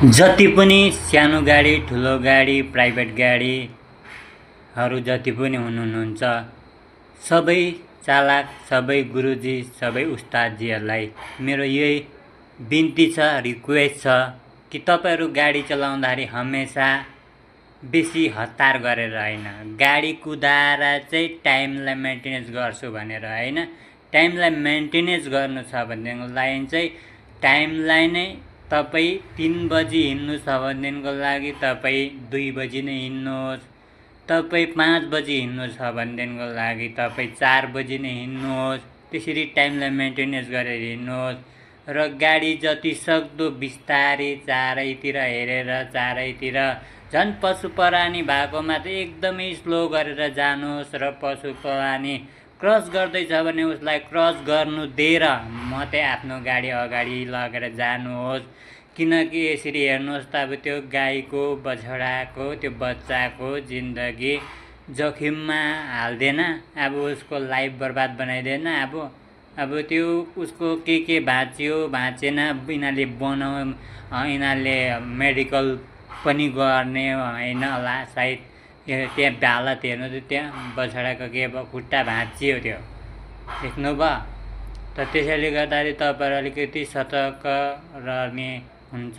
जति पनि सानो गाडी ठुलो गाडी प्राइभेट गाडीहरू जति पनि हुनुहुन्छ सबै चालक सबै गुरुजी सबै उस्तादजीहरूलाई मेरो यही बिन्ती छ रिक्वेस्ट छ कि तपाईहरू गाडी चलाउँदाखेरि हमेसा बेसी हतार गरेर हैन गाडी कुदाएर चाहिँ टाइमलाई मेन्टेनेन्स गर्छु भनेर हैन टाइमलाई मेन्टेनेन्स गर्नु छ भनेदेखिको लागि चाहिँ टाइमलाई नै तपाई 3 बजी हिँड्नु छ भनेदेखिको लागि तपाई 2 बजी नै हिँड्नुहोस् तपाई 5 बजी हिँड्नु छ भनेदेखिको लागि तपाई 4 बजी नै हिँड्नुहोस् त्यसरी टाइमलाई मेन्टेनेन्स गरेर हिँड्नुहोस् र गाडी जति सक्दो बिस्तारै चारैतिर हेरेर चारैतिर झन् पशु प्राणी भएकोमा त एकदमै स्लो गरेर जानुहोस् र पशु प्राणी क्रस गर्दैछ भने उसलाई क्रस गर्नु दिएर मात्रै आफ्नो गाडी अगाडि लगेर जानुहोस् किनकि यसरी हेर्नुहोस् त अब त्यो गाईको बछडाको त्यो बच्चाको जिन्दगी जोखिममा हाल्दैन अब उसको लाइफ बर्बाद बनाइदैन अब त्यो उसको के बाँच्यो बाँचेन यिनीहरूले मेडिकल पनि गर्ने हैन होला सायद त्यहाँ हालत हेर्नु त त्यहाँ बछडाको के खुट्टा भाँचियो त्यो देख्नुभयो त त्यसैले गर्दाखेरि तपाईहरु अलिकति सतर्क रहने हुन्छ